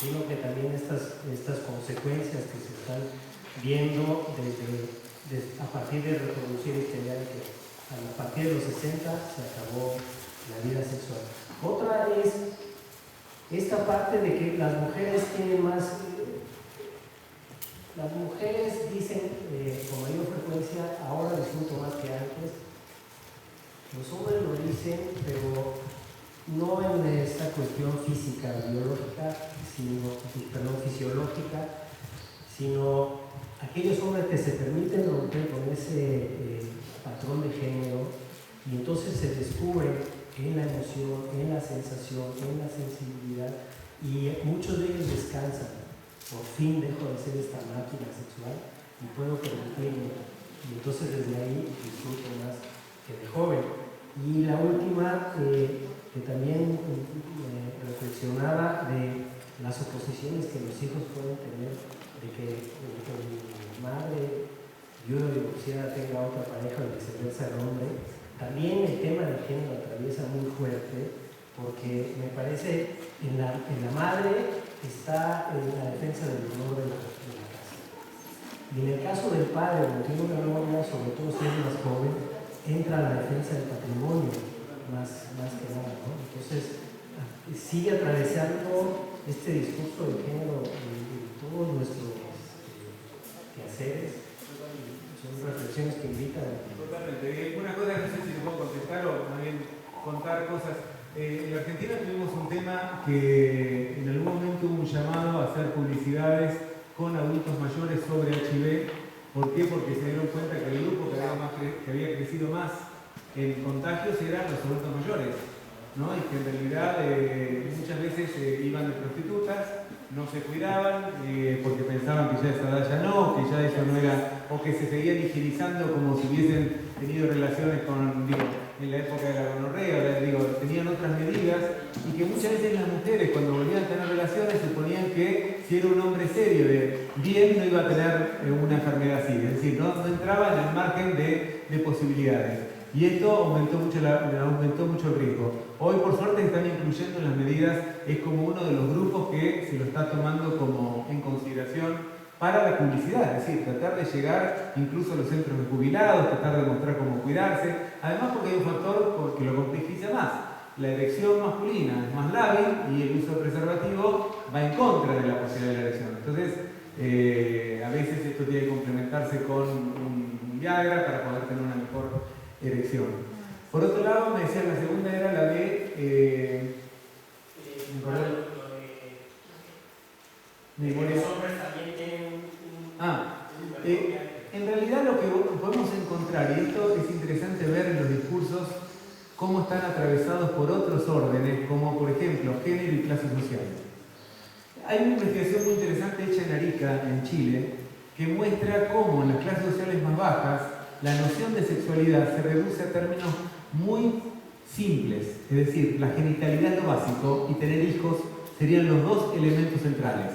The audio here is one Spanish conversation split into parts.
sino que también estas consecuencias que se están viendo a partir de reproducir esta idea de que a partir de los 60 se acabó la vida sexual. Otra es esta parte de que las mujeres tienen más, las mujeres dicen con mayor frecuencia, ahora disfruto más que antes. Los hombres lo dicen, pero no en esta cuestión física, biológica, fisiológica, sino aquellos hombres que se permiten romper con ese patrón de género y entonces se descubren en la emoción, en la sensación, en la sensibilidad, y muchos de ellos descansan. Por fin dejo de ser esta máquina sexual y puedo permitirme, y entonces desde ahí disfruto más que de joven. Y la última, que también reflexionaba de las oposiciones que los hijos pueden tener, de que mi madre viuda divorciada tenga otra pareja o viceversa el hombre. También el tema del género atraviesa muy fuerte, porque me parece en la madre está en la defensa del honor de la casa. Y en el caso del padre, cuando tiene una novia, sobre todo si es más joven, entra la defensa del patrimonio, más que nada, ¿no? Entonces, sigue atravesando este discurso de género en todos nuestros quehaceres. Son reflexiones que invitan. Totalmente. Una cosa, no sé si te puedo contestar o más bien contar cosas. En la Argentina tuvimos un tema que en algún momento hubo un llamado a hacer publicidades con adultos mayores sobre HIV. ¿Por qué? Porque se dieron cuenta que el grupo que había crecido más en contagios eran los adultos mayores, ¿no? Y que en realidad muchas veces iban de prostitutas, no se cuidaban porque pensaban que ya esa edad ya no, que ya eso no era, o que se seguían higienizando como si hubiesen tenido relaciones con, en la época de la gonorrea, tenían otras medidas, y que muchas veces las mujeres cuando volvían a tener relaciones suponían que si era un hombre serio de bien no iba a tener una enfermedad así, es decir, no entraba en el margen de posibilidades. Y esto aumentó mucho el riesgo. Hoy, por suerte, están incluyendo en las medidas, es como uno de los grupos que se lo está tomando como en consideración para la publicidad, es decir, tratar de llegar incluso a los centros de jubilados, tratar de mostrar cómo cuidarse, además porque hay un factor que lo complejiza más. La erección masculina es más lábil y el uso de preservativo va en contra de la posibilidad de la erección. Entonces, a veces esto tiene que complementarse con un Viagra para poder tener una mejor erección. Por otro lado, me decía, la segunda era la de... los hombres también tienen en realidad lo que podemos encontrar, y esto es interesante ver en los discursos, cómo están atravesados por otros órdenes, como por ejemplo género y clase social. Hay una investigación muy interesante hecha en Arica, en Chile, que muestra cómo en las clases sociales más bajas la noción de sexualidad se reduce a términos muy simples, es decir, la genitalidad es lo básico y tener hijos serían los dos elementos centrales.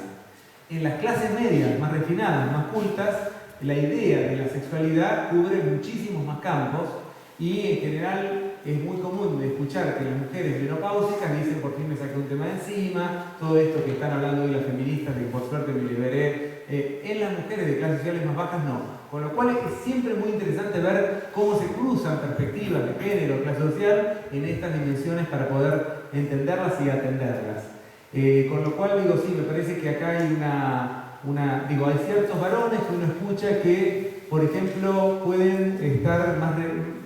En las clases medias, más refinadas, más cultas, la idea de la sexualidad cubre muchísimos más campos y en general es muy común de escuchar que las mujeres menopáusicas dicen por fin me saqué un tema de encima, todo esto que están hablando hoy las feministas de que por suerte me liberé. En las mujeres de clases sociales más bajas no. Con lo cual es siempre muy interesante ver cómo se cruzan perspectivas de género, clase social en estas dimensiones para poder entenderlas y atenderlas. Con lo cual sí, me parece que acá hay hay ciertos varones que uno escucha que, por ejemplo, pueden estar más,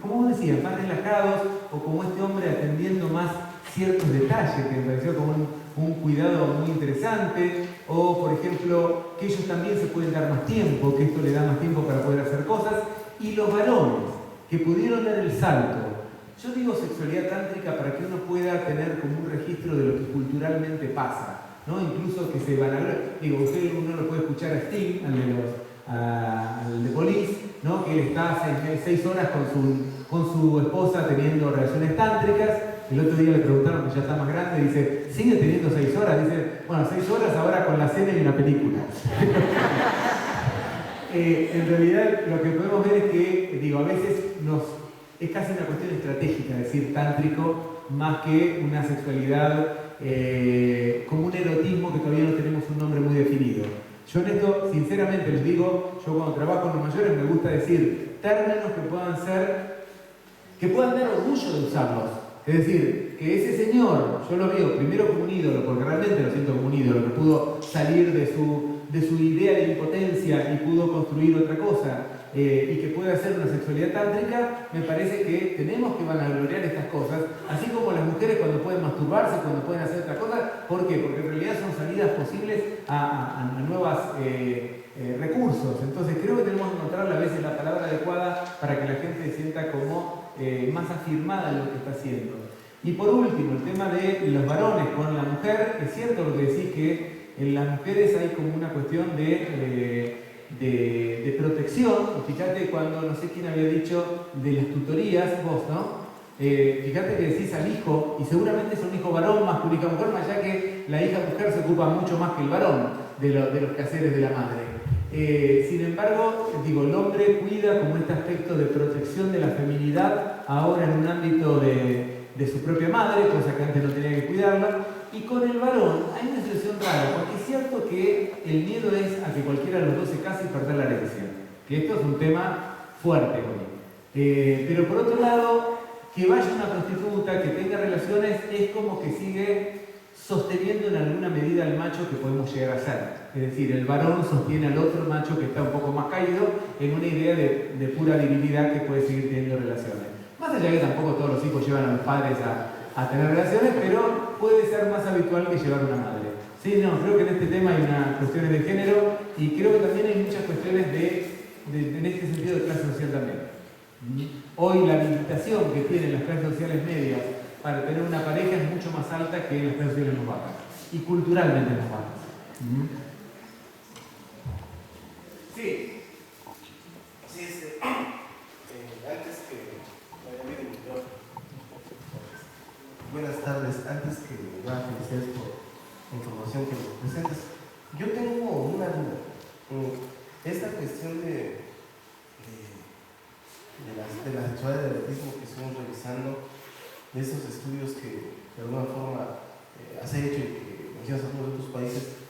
como vos decías, más relajados, o como este hombre atendiendo más ciertos detalles, que me pareció como un cuidado muy interesante, o por ejemplo, que ellos también se pueden dar más tiempo, que esto le da más tiempo para poder hacer cosas, y los varones que pudieron dar el salto. Yo digo sexualidad tántrica para que uno pueda tener como un registro de lo que culturalmente pasa, ¿no? Incluso que se van a ver, uno lo puede escuchar a Sting, al de Police, ¿no? Que él está 6 horas con su esposa teniendo relaciones tántricas. El otro día le preguntaron, que ya está más grande, dice, ¿sigue teniendo 6 horas? Dice, bueno, 6 horas ahora con la cena y una película. En realidad lo que podemos ver es que, a veces es casi una cuestión estratégica decir tántrico, más que una sexualidad como un erotismo que todavía no tenemos un nombre muy definido. Yo en esto, sinceramente les digo, yo cuando trabajo con los mayores me gusta decir términos que puedan dar orgullo de usarlos. Es decir, que ese señor, yo lo veo primero como un ídolo, porque realmente lo siento como un ídolo, que pudo salir de su idea de impotencia y pudo construir otra cosa, y que puede hacer una sexualidad tántrica. Me parece que tenemos que vanagloriar estas cosas, así como las mujeres cuando pueden masturbarse, cuando pueden hacer otra cosa. ¿Por qué? Porque en realidad son salidas posibles a nuevos recursos. Entonces creo que tenemos que encontrar a veces la palabra adecuada para que la gente se sienta como más afirmada en lo que está haciendo. Y por último, el tema de los varones con la mujer. Es cierto lo que decís, que en las mujeres hay como una cuestión de protección. Fíjate cuando, no sé quién había dicho de las tutorías, vos, ¿no? Fíjate que decís al hijo, y seguramente es un hijo varón más que una hija mujer, más allá que la hija mujer se ocupa mucho más que el varón de los quehaceres de la madre. Sin embargo, digo, el hombre cuida como este aspecto de protección de la feminidad ahora en un ámbito de su propia madre, cosa que antes no tenía que cuidarla. Y con el varón hay una situación rara, porque es cierto que el miedo es a que cualquiera de los dos se case y perder la herencia, que esto es un tema fuerte hoy. Pero por otro lado, que vaya una prostituta, que tenga relaciones, es como que sigue sosteniendo en alguna medida al macho que podemos llegar a ser. Es decir, el varón sostiene al otro macho que está un poco más caído en una idea de pura virilidad que puede seguir teniendo relaciones. Más allá de que tampoco todos los hijos llevan a los padres a tener relaciones, pero puede ser más habitual que llevar una madre. Sí, no, creo que en este tema hay unas cuestiones de género y creo que también hay muchas cuestiones en este sentido de clase social también. Hoy la limitación que tienen las clases sociales medias para tener una pareja es mucho más alta que en las clases sociales más bajas y culturalmente más bajas. Sí. Sí, antes que buenas tardes, antes que nada, felicidades por la información que nos presentas. Yo tengo una duda. Esta cuestión de la sexualidad del erotismo que estamos revisando, de esos estudios que de alguna forma has hecho y que mencionas a todos otros países,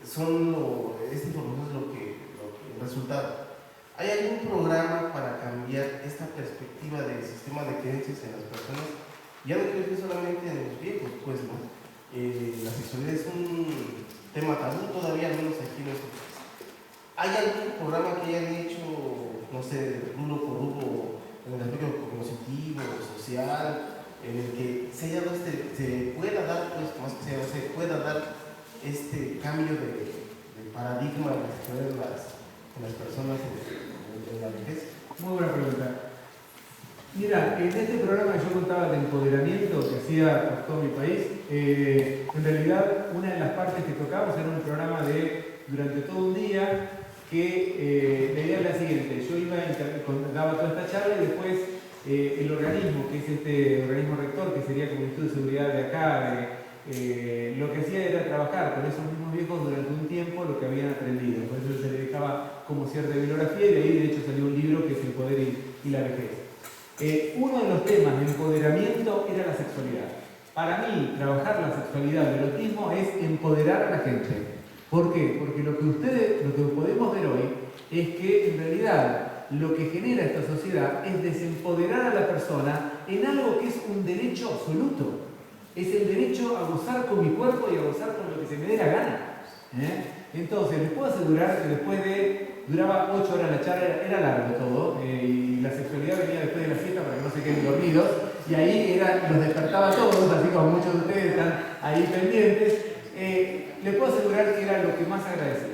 esta información es lo que el resultado. ¿Hay algún programa para cambiar esta perspectiva del sistema de creencias en las personas? Ya no quiero decir solamente en los viejos, pues no. La sexualidad es un tema tabú todavía, al menos aquí en nuestro país. ¿Hay algún programa que hayan hecho, no sé, rubro por rubro, en el aspecto cognitivo, social, en el que se pueda dar, pues, más que se pueda dar este cambio de paradigma de la sexualidad en las personas en la vejez? Muy buena pregunta. Mira, en este programa que yo contaba de empoderamiento que hacía por todo mi país, en realidad una de las partes que tocamos era un programa durante todo un día, que la idea es la siguiente: yo daba toda esta charla y después el organismo, que es este organismo rector, que sería como el Instituto de Seguridad de acá, lo que hacía era trabajar con esos mismos viejos durante un tiempo lo que habían aprendido. Por eso se le dejaba como cierta bibliografía y de ahí de hecho salió un libro que es El poder y la vejez. Uno de los temas de empoderamiento era la sexualidad. Para mí, trabajar la sexualidad del erotismo es empoderar a la gente. ¿Por qué? Porque lo que podemos ver hoy es que en realidad lo que genera esta sociedad es desempoderar a la persona en algo que es un derecho absoluto. Es el derecho a gozar con mi cuerpo y a gozar con lo que se me dé la gana. Entonces, les puedo asegurar que duraba 8 horas la charla, era largo todo, y la sexualidad venía después de la fiesta para que no se queden dormidos, y ahí los despertaba a todos, así como muchos de ustedes están ahí pendientes. Les puedo asegurar que era lo que más agradecía.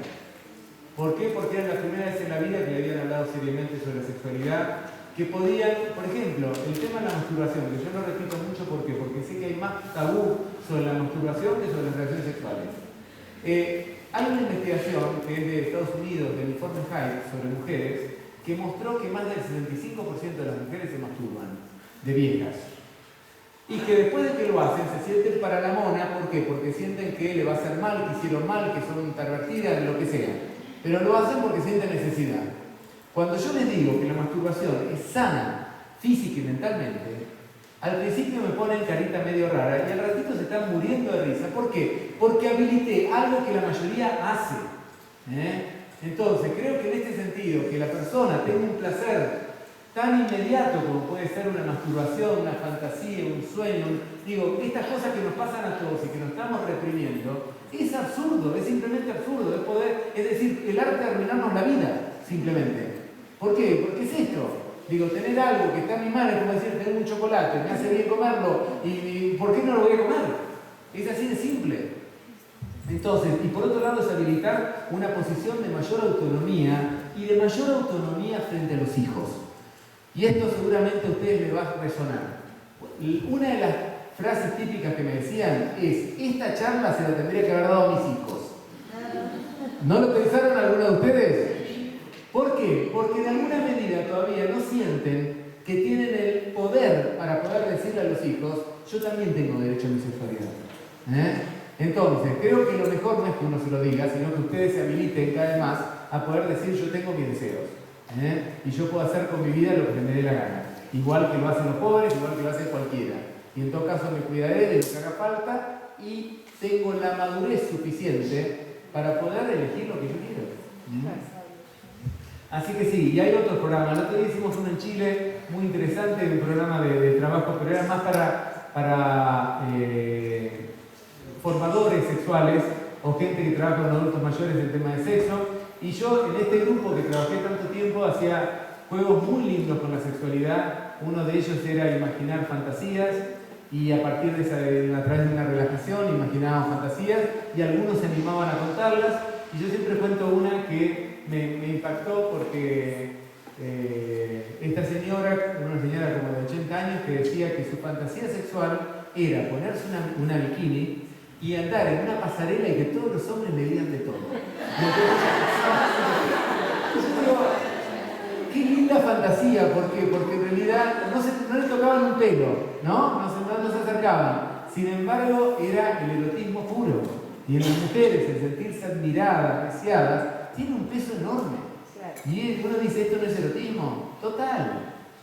¿Por qué? Porque era la primera vez en la vida que le habían hablado seriamente sobre la sexualidad, que podían, por ejemplo, el tema de la masturbación, que yo lo repito mucho, ¿por qué? Porque sé que hay más tabú sobre la masturbación que sobre las relaciones sexuales. Hay una investigación que es de Estados Unidos, del informe Hyde sobre mujeres, que mostró que más del 75% de las mujeres se masturban, de viejas. Y que después de que lo hacen, se sienten para la mona. ¿Por qué? Porque sienten que le va a hacer mal, que hicieron mal, que son pervertidas, lo que sea. Pero lo hacen porque sienten necesidad. Cuando yo les digo que la masturbación es sana, física y mentalmente, Al principio me ponen carita medio rara y al ratito se están muriendo de risa. ¿Por qué? Porque habilité algo que la mayoría hace. Entonces, creo que en este sentido, que la persona tenga un placer tan inmediato como puede ser una masturbación, una fantasía, un sueño, digo, estas cosas que nos pasan a todos y que nos estamos reprimiendo, es absurdo, es simplemente absurdo, es decir, el arte de arruinarnos la vida, simplemente. ¿Por qué? Porque es esto. Digo, tener algo que está en mi mano es como decir, tener un chocolate, me hace bien comerlo, y ¿por qué no lo voy a comer? Es así de simple. Entonces, y por otro lado es habilitar una posición de mayor autonomía y de mayor autonomía frente a los hijos. Y esto seguramente a ustedes les va a resonar. Una de las frases típicas que me decían es, esta charla se la tendría que haber dado a mis hijos. ¿No lo pensaron alguno de ustedes? ¿Por qué? Porque de alguna medida todavía no sienten que tienen el poder para poder decirle a los hijos, yo también tengo derecho a mi sexualidad. Entonces, creo que lo mejor no es que uno se lo diga, sino que ustedes se habiliten cada vez más a poder decir, yo tengo mis deseos. Y yo puedo hacer con mi vida lo que me dé la gana. Igual que lo hacen los pobres, igual que lo hace cualquiera. Y en todo caso me cuidaré de lo que haga falta y tengo la madurez suficiente para poder elegir lo que yo quiero. Así que sí, y hay otros programas. El otro día hicimos uno en Chile muy interesante, un programa de trabajo, pero era más para formadores sexuales o gente que trabaja con adultos mayores en tema de sexo. Y yo en este grupo que trabajé tanto tiempo hacía juegos muy lindos con la sexualidad. Uno de ellos era imaginar fantasías y a partir de esa, a través de una relajación imaginábamos fantasías y algunos se animaban a contarlas. Y yo siempre cuento una que me impactó porque esta señora, una señora como de 80 años, que decía que su fantasía sexual era ponerse una bikini y andar en una pasarela y que todos los hombres le digan de todo. Yo digo, qué linda fantasía, ¿por qué? Porque en realidad no le tocaban un pelo, ¿no? No se acercaban. Sin embargo, era el erotismo puro. Y en las mujeres, el sentirse admiradas, deseadas, tiene un peso enorme. Claro. Y uno dice, esto no es erotismo. Total.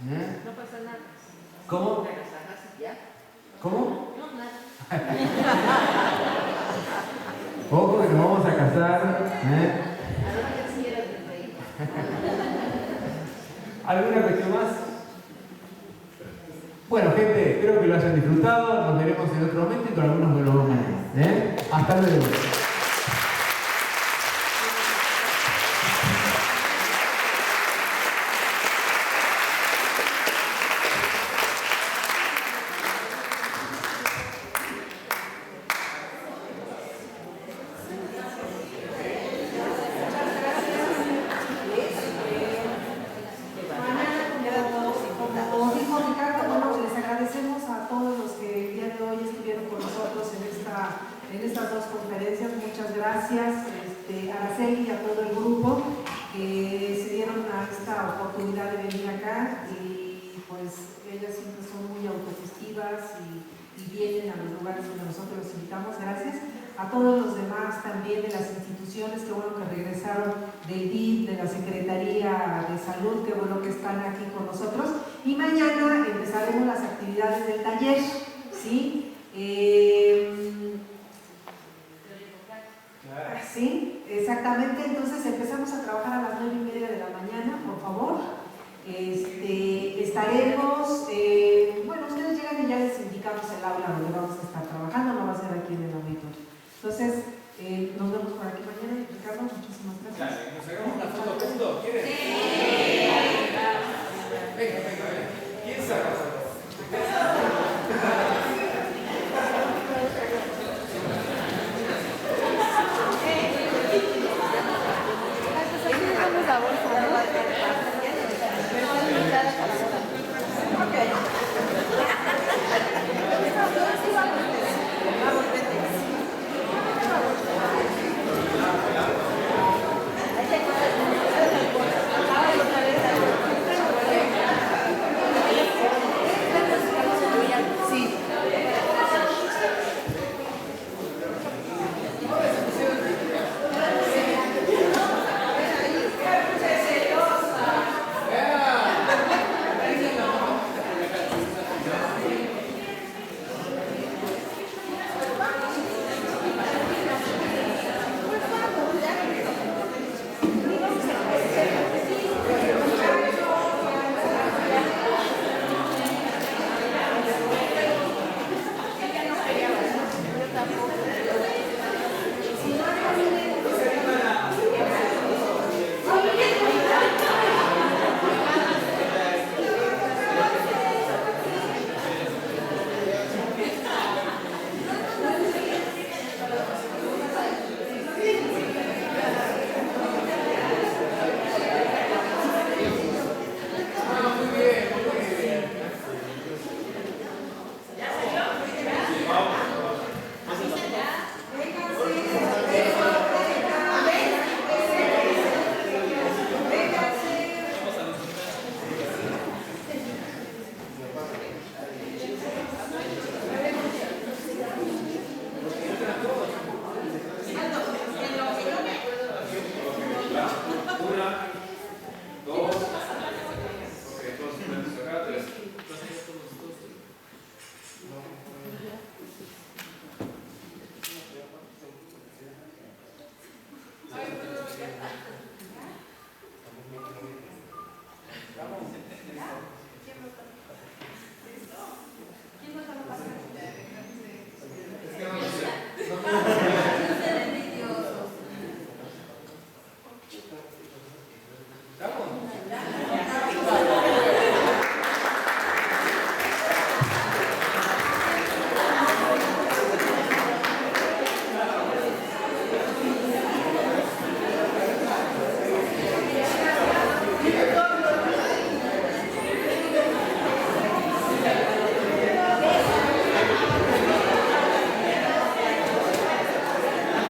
No pasa nada. ¿Cómo? ¿Cómo? No, nada. Ojo que nos vamos a casar. ¿Alguna cuestión más? Bueno, gente, espero que lo hayan disfrutado. Nos veremos en otro momento y con algunos buenos mañana. Hasta luego. Araceli y a todo el grupo que se dieron a esta oportunidad de venir acá y pues ellas siempre son muy autogestivas y vienen a los lugares donde nosotros los invitamos. Gracias a todos los demás también de las instituciones, que bueno que regresaron, del DIF, de la Secretaría de Salud, que bueno que están aquí con nosotros, y mañana empezaremos las actividades del taller, ¿sí? Sí, exactamente. Entonces empezamos a trabajar a las 9:30 de la mañana, por favor. Estaremos, bueno, ustedes llegan y ya les indicamos el aula donde vamos a estar trabajando, no va a ser aquí en el auditorio. Entonces, nos vemos por aquí.